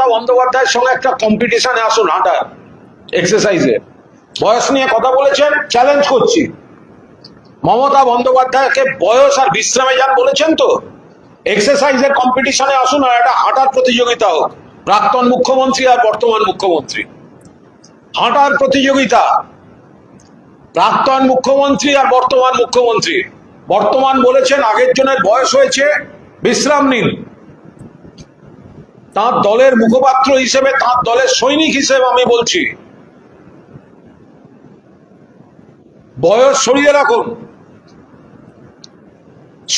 মমতা বন্দ্যোপাধ্যায়ের সঙ্গে একটা কম্পিটিশনে আসুন, হাঁটা এক্সারসাইজে। বয়স নিয়ে কথা বলেছেন, চ্যালেঞ্জ করছি। মমতা বন্দ্যোপাধ্যায়কে বয়স আর বিশ্রামে যান বলেছেন তো, এক্সারসাইজের কম্পিটিশনে আসুন, আর একটা হাঁটার প্রতিযোগিতা হোক। প্রাক্তন মুখ্যমন্ত্রী আর বর্তমান মুখ্যমন্ত্রী, হাঁটার প্রতিযোগিতা। প্রাক্তন মুখ্যমন্ত্রী আর বর্তমান মুখ্যমন্ত্রী। বর্তমান বলেছেন আগের জনের বয়স হয়েছে, বিশ্রাম নিন। তার দলের মুখপাত্র হিসেবে, তার দলের সৈনিক হিসেবে আমি বলছি, বয়স সরিয়ে রাখুন,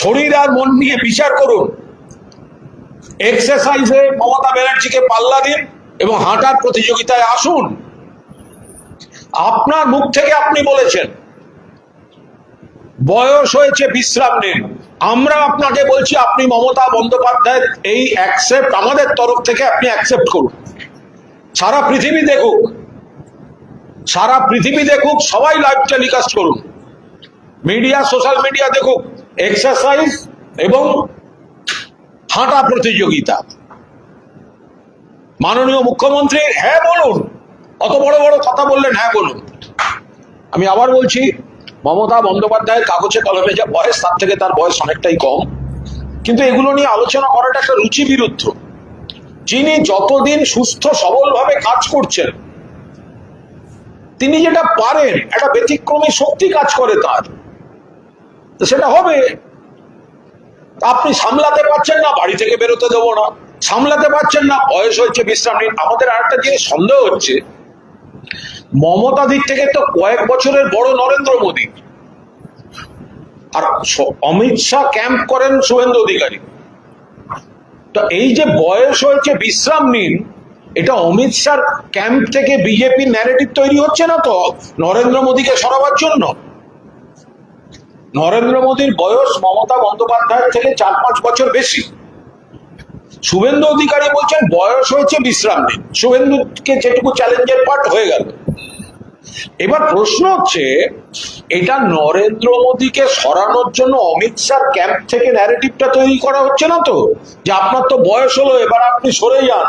শরীর আর মন নিয়ে বিচার করুন। এক্সারসাইজে মমতা ব্যানার্জিকে পাল্লা দিন এবং হাঁটার প্রতিযোগিতায় আসুন। আপনার মুখ থেকে আপনি বলেছেন বয়স হয়েছে, বিশ্রাম নিন। আমরা আপনাকে বলছি, আপনি মমতা বন্দ্যোপাধ্যায়ের এই অ্যাকসেপ্ট আমাদের তরফ থেকে আপনি অ্যাকসেপ্ট করুন। সারা পৃথিবী দেখুক, সারা পৃথিবী দেখুক, সবাই লাইভ টেলিকাস্ট করুন, মিডিয়া, সোশ্যাল মিডিয়া দেখুক এক্সারসাইজ এবং হাঁটা প্রতিযোগিতা। মাননীয় মুখ্যমন্ত্রী হ্যাঁ বলুন, অত বড় বড় কথা বললেন, হ্যাঁ বলুন। আমি আবার বলছি, মমতা বন্দ্যোপাধ্যায়ের কাগজে কলমে যা বয়স, তার থেকে তার বয়স অনেকটাই কম, কিন্তু এগুলো নিয়ে আলোচনা করাটা একটা রুচি বিরুদ্ধ। যিনি যতদিন সুস্থ সবলভাবে কাজ করছেন, তিনি যেটা পারেন, একটা ব্যতিক্রমী শক্তি কাজ করে তার, সেটা হবে। আপনি সামলাতে পারছেন না, বাড়ি থেকে বেরোতে দেবো না। সামলাতে পারছেন না, বয়স হয়েছে, বিশ্রাম নিন। আমাদের আর একটা জিনিস সন্দেহ হচ্ছে, মমতা দিক থেকে তো কয়েক বছরের বড় নরেন্দ্র মোদী, আর অমিত শাহ ক্যাম্প করেন শুভেন্দু অধিকারী। তো এই যে বয়স হয়েছে, বিশ্রাম নিন, এটা অমিত শাহ ক্যাম্প থেকে বিজেপির ন্যারেটিভ তৈরি হচ্ছে না তো নরেন্দ্র মোদীকে সরাবার জন্য? নরেন্দ্র মোদীর বয়স মমতা বন্দ্যোপাধ্যায়ের থেকে 4-5 বছর বেশি। শুভেন্দু অধিকারী বলছেন বয়স হয়েছে, বিশ্রাম নিন। শুভেন্দুকে যেটুকু চ্যালেঞ্জের পার্ট হয়ে গেল। এবার প্রশ্ন হচ্ছে, এটা নরেন্দ্র মোদীকে সরানোর জন্য অমিত শাহ ক্যাম্প থেকে ন্যারেটিভটা তৈরি করা হচ্ছে না তো, যে আপনার তো বয়স হলো, এবার আপনি সরে যান।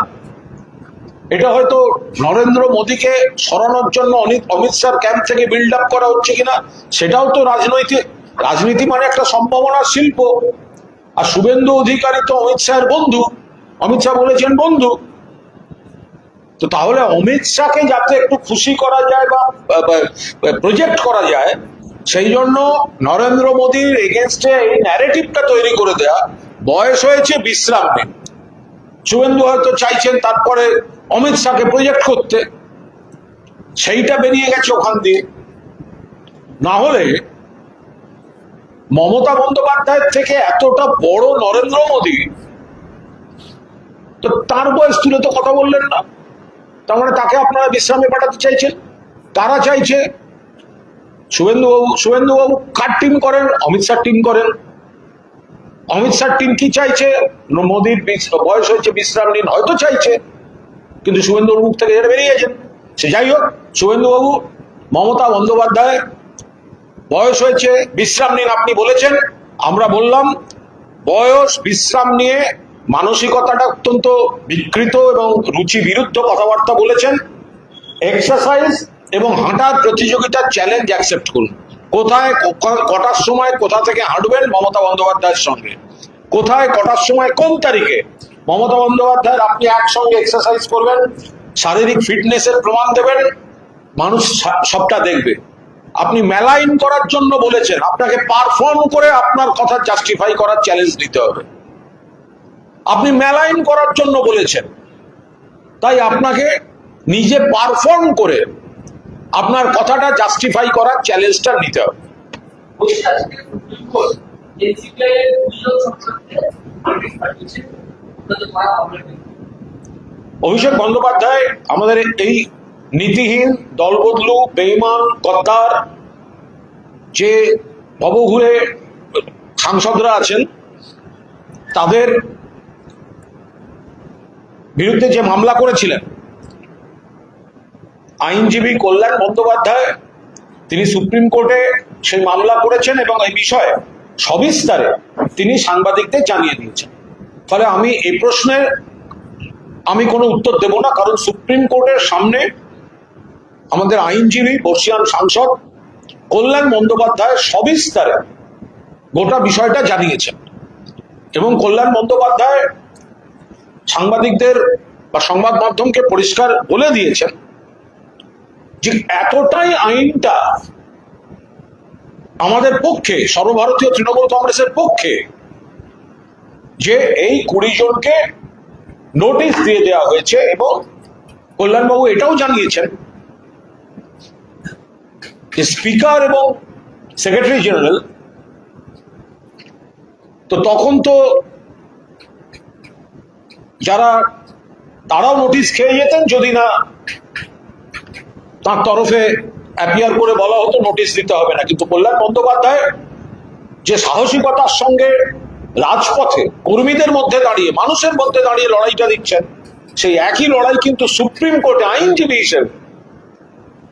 এটা হয়তো নরেন্দ্র মোদীকে সরানোর জন্য অমিত শাহ ক্যাম্প থেকে বিল্ড আপ করা হচ্ছে কিনা, সেটাও তো রাজনীতি মানে একটা সম্ভাবনার শিল্প। আর শুভেন্দু অধিকারী তো অমিত শাহের বন্ধু, অমিত শাহ বলেছেন বন্ধু। তো তাহলে অমিত শাহকে যাতে একটু খুশি করা যায় বা প্রজেক্ট করা যায়, সেই জন্য নরেন্দ্র মোদীর এগেনস্টে এই ন্যারেটিভটা তৈরি করে দেয়া, বয়স হয়েছে, বিশ্রাম নিন। শুভেন্দু হয়তো চাইছেন তারপরে অমিত শাহকে প্রজেক্ট করতে, সেইটা বেরিয়ে গেছে ওখান দিয়ে। না হলে মমতা বন্দ্যোপাধ্যায়ের থেকে এতটা বড় নরেন্দ্র মোদী, তো তার বয়স তুলে তো কথা বললেন না। তার মানে তাকে আপনারা বিশ্রামে পাঠাতে চাইছেন। কারা চাইছে? শুভেন্দুবাবু কার টিম করেন? অমিত শাহ টিম করেন। অমিত শাহ টিম কি চাইছে? মোদীর বয়স হয়েছে, বিশ্রাম নিন হয়তো চাইছে, কিন্তু শুভেন্দুর মুখ থেকে যেটা বেরিয়ে গেছেন। সে যাই হোক, শুভেন্দুবাবু, মমতা বন্দ্যোপাধ্যায় বয়স হয়েছে, বিশ্রাম নিন আপনি বলেছেন। আমরা বললাম বয়স, বিশ্রাম নিয়ে মানসিকতাটা অত্যন্ত বিকৃত এবং রুচি বিরুদ্ধ কথাবার্তা বলেছেন। এক্সারসাইজ এবং হাঁটার প্রতিযোগিতার চ্যালেঞ্জ অ্যাকসেপ্ট করুন। কোথায়, কটার সময়, কোথা থেকে হাঁটবেন মমতা বন্দ্যোপাধ্যায়ের সঙ্গে, কোথায়, কটার সময়, কোন তারিখে মমতা বন্দ্যোপাধ্যায়ের আপনি একসঙ্গে এক্সারসাইজ করবেন, শারীরিক ফিটনেসের প্রমাণ দেবেন, মানুষ সবটা দেখবে। আপনি মেলাইন করার জন্য বলেছেন, আপনাকে পারফর্ম করে আপনার কথা জাস্টিফাই করার চ্যালেঞ্জ দিতে হবে। আপনি মেলাইন করার জন্য বলেছেন, তাই আপনাকে নিজে পারফর্ম করে আপনার কথাটা জাস্টিফাই করার চ্যালেঞ্জটা নিতে হবে। অভিষেক বন্দ্যোপাধ্যায় আমাদের এই নীতিহীন, দলবদলু, বেঈমান, গদ্দার যে ভবঘুরে সাংসদরা আছেন, তাদের বিরুদ্ধে যে মামলা করেছিলেন আইনজীবী কল্যাণ বন্দ্যোপাধ্যায়, তিনি সুপ্রিম কোর্টে সেই মামলা করেছেন এবং এই বিষয়ে সবিস্তারে তিনি সাংবাদিকদের জানিয়ে দিয়েছেন। ফলে আমি এই প্রশ্নের আমি কোনো উত্তর দেব না, কারণ সুপ্রিম কোর্টের সামনে আমাদের আইনজীবী বর্ষিয়ান সাংসদ কল্যাণ বন্দ্যোপাধ্যায় সবিস্তারে গোটা বিষয়টা জানিয়েছেন এবং কল্যাণ বন্দ্যোপাধ্যায় সাংবাদিকদের বা সংবাদ মাধ্যমকে পরিষ্কার বলে দিয়েছেন যে এতটাই আইনটা আমাদের পক্ষে, সর্বভারতীয় তৃণমূল কংগ্রেসের পক্ষে, যে এই 20 জনকে নোটিশ দিয়ে দেওয়া হয়েছে। এবং কল্যাণবাবু এটাও জানিয়েছেন যে স্পিকার এবং সেক্রেটারি জেনারেল তো তখন তো যারা তারাও নোটিশ খেয়ে যেতেন যদি না তার তরফে অ্যাপিয়ার করে বলা হতো নোটিশ দিতে হবে না। কিন্তু কল্যাণ বন্দ্যোপাধ্যায় যে সাহসিকতার সঙ্গে রাজপথে কর্মীদের মধ্যে দাঁড়িয়ে, মানুষের মধ্যে দাঁড়িয়ে লড়াইটা দিচ্ছেন, সেই একই লড়াই কিন্তু সুপ্রিম কোর্টে আইনজীবী হিসেবে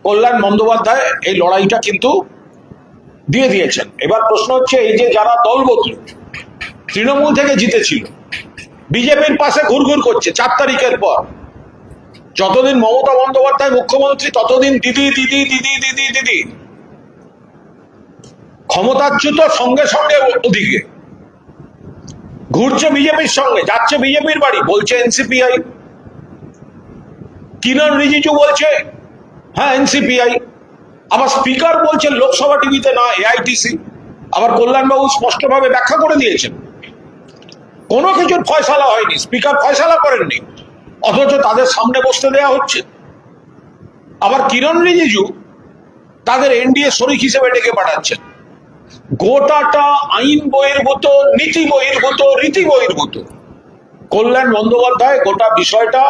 কল্যাণ বন্দ্যোপাধ্যায় এই লড়াইটা কিন্তু দিয়ে দিয়েছেন। এবার প্রশ্ন হচ্ছে, এই যে যারা দল বদল তৃণমূল থেকে জিতেছিল, বিজেপির পাশে ঘুরঘুর করছে 4 তারিখের পর, যতদিন মমতা বন্দ্যোপাধ্যায় মুখ্যমন্ত্রী ততদিন দিদি দিদি দিদি দিদি দিদি, ক্ষমতাচ্যুত সঙ্গে সঙ্গে ওদিকে ঘুরছে বিজেপির সঙ্গে, যাচ্ছে বিজেপির বাড়ি, বলছে এনসিপিআই। কিরণ রিজিজু বলছে হ্যাঁ এনসিপিআই, আবার স্পিকার বলছেন লোকসভা টিভিতে না এআইটিসি। আবার কল্যাণবাবু স্পষ্টভাবে ব্যাখ্যা করে দিয়েছেন কোনো কিছুর ফয়সালা হয়নি, স্পিকার ফয়সালা করেননি, অথচ তাদের সামনে বসতে দেওয়া হচ্ছে। আবার কিরণ রিজিজু তাদের এনডিএ শরিক হিসেবে ডেকে পাঠাচ্ছেন। গোটাটা আইন বহির্ভূত, নীতি বহির্ভূত, রীতি বহির্ভূত। কল্যাণ বন্দ্যোপাধ্যায় গোটা বিষয়টা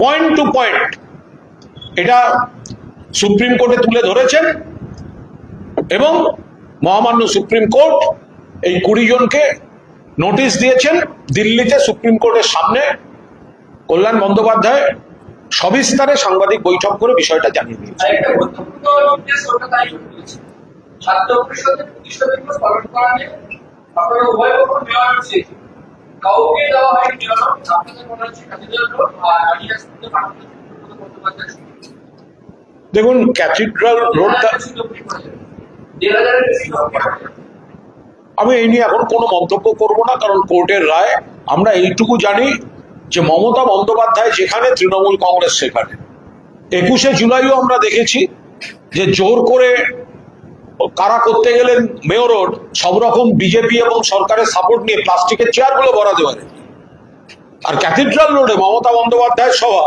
পয়েন্ট টু পয়েন্ট এটা সুপ্রিম কোর্টে তুলে ধরেছেন এবং মহামান্য সুপ্রিম কোর্ট এই 20 জনকে নোটিশ দিয়েছেন। দিল্লিতে সুপ্রিম কোর্টের সামনে কল্যাণ বন্দ্যোপাধ্যায় সবিস্তারে সাংবাদিক বৈঠক করে বিষয়টা জানিয়ে দিয়েছে। দেখুন, ক্যাথিড্রাল রোডটা, আমি এই নিয়ে এখন কোনো মন্তব্য করব না, কারণ কোর্টের রায়। আমরা এইটুকু জানি যে মমতা বন্দ্যোপাধ্যায় যেখানে, তৃণমূল কংগ্রেস সেখানে। 21শে জুলাইও আমরা দেখেছি যে জোর করে কারা করতে গেলেন মেয়র রোড, সব রকম বিজেপি এবং সরকারের সাপোর্ট নিয়ে প্লাস্টিকের চেয়ারগুলো বরাদ্দ করে। আর ক্যাথিড্রাল রোডে মমতা বন্দ্যোপাধ্যায়ের সভা